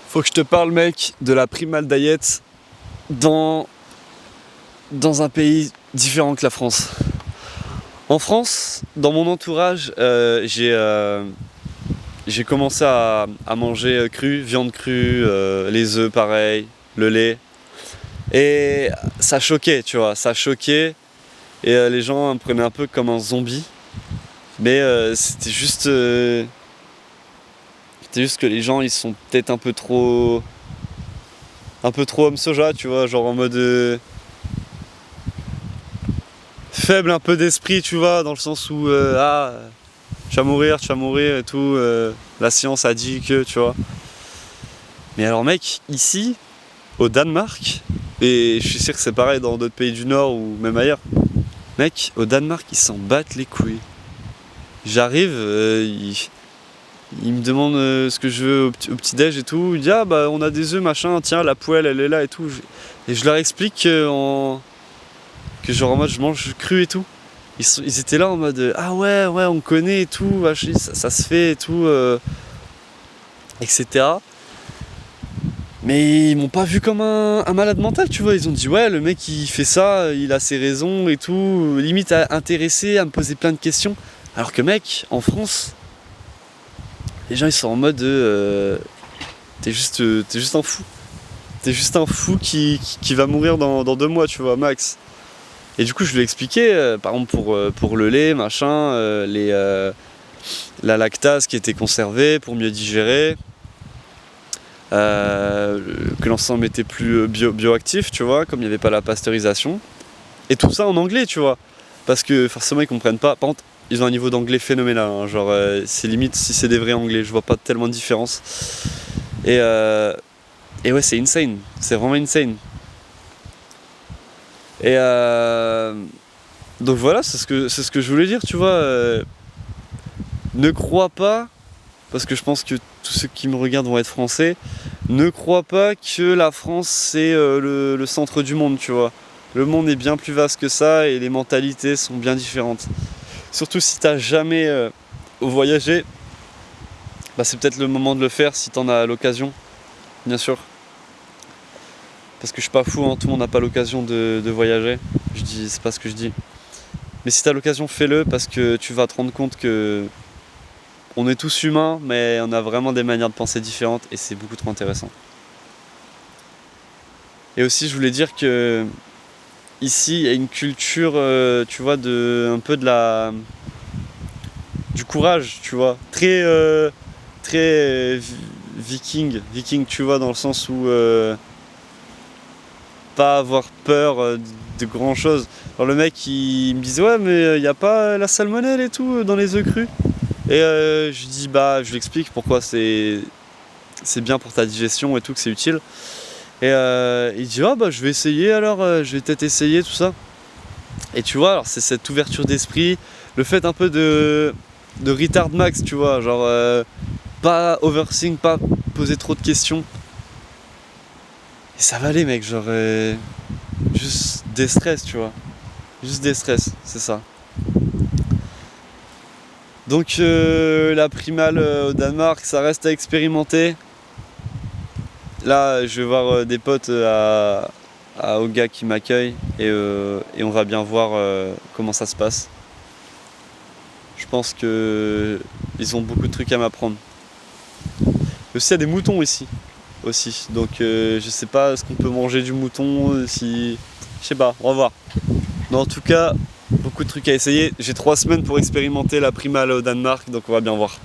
Faut que je te parle, mec, de la Primal Diet dans un pays différent que la France. En France, dans mon entourage, j'ai commencé à manger cru, viande crue, les œufs pareil, le lait. Et ça choquait, tu vois, ça choquait. Et les gens me prenaient un peu comme un zombie. Mais c'était juste que les gens, ils sont peut-être un peu trop homme soja, tu vois, genre en mode faible un peu d'esprit, tu vois, dans le sens où tu vas mourir et tout, la science a dit que, tu vois. Mais alors mec, ici, au Danemark, et je suis sûr que c'est pareil dans d'autres pays du Nord ou même ailleurs, mec, au Danemark, ils s'en battent les couilles. J'arrive, il me demande ce que je veux au petit-déj et tout, il dit ah bah on a des œufs machin, tiens la poêle elle est là et tout. Et je leur explique que genre en mode je mange cru et tout. Ils étaient là en mode ah ouais on connaît et tout, ça se fait et tout, etc. Mais ils m'ont pas vu comme un malade mental, tu vois. Ils ont dit ouais le mec il fait ça, il a ses raisons et tout, limite intéressé à me poser plein de questions. Alors que mec, en France, les gens ils sont en mode t'es juste un fou. T'es juste un fou qui va mourir dans 2 mois, tu vois, max. Et du coup, je lui ai expliqué, par exemple pour le lait, machin, la lactase qui était conservée pour mieux digérer, que l'ensemble était plus bioactif, tu vois, comme il n'y avait pas la pasteurisation. Et tout ça en anglais, tu vois, parce que forcément ils comprennent pas. Par contre, ils ont un niveau d'anglais phénoménal, hein, genre c'est limite si c'est des vrais anglais, je vois pas tellement de différence. Et ouais, c'est insane, c'est vraiment insane. Et donc voilà, c'est ce que je voulais dire, tu vois. Ne crois pas, parce que je pense que tous ceux qui me regardent vont être français, ne crois pas que la France c'est le centre du monde, tu vois. Le monde est bien plus vaste que ça et les mentalités sont bien différentes. Surtout si t'as jamais voyagé, bah c'est peut-être le moment de le faire si t'en as l'occasion, bien sûr. Parce que je suis pas fou, hein, tout le monde n'a pas l'occasion de voyager. C'est pas ce que je dis. Mais si t'as l'occasion, fais-le parce que tu vas te rendre compte que on est tous humains, mais on a vraiment des manières de penser différentes et c'est beaucoup trop intéressant. Et aussi, je voulais dire que ici, il y a une culture, tu vois, un peu du courage, tu vois, très viking, tu vois, dans le sens où pas avoir peur de grand chose. Alors le mec il me disait ouais mais il n'y a pas la salmonelle et tout dans les œufs crus. Et je lui dis bah je lui explique pourquoi c'est bien pour ta digestion et tout, que c'est utile. Et il dit ah bah je vais essayer alors, je vais peut-être essayer tout ça. Et tu vois alors c'est cette ouverture d'esprit, le fait un peu de retard max, tu vois, genre pas overthink, pas poser trop de questions. Et ça va aller mec, genre juste des stress, tu vois. Juste des stress, c'est ça. Donc la primale au Danemark, ça reste à expérimenter. Là, je vais voir des potes au gars qui m'accueille et on va bien voir comment ça se passe. Je pense que ils ont beaucoup de trucs à m'apprendre. Aussi, il y a des moutons ici. Aussi. Donc je sais pas ce qu'on peut manger du mouton, si. Je sais pas, on va voir. Mais en tout cas, beaucoup de trucs à essayer. J'ai 3 semaines pour expérimenter la primale au Danemark, donc on va bien voir.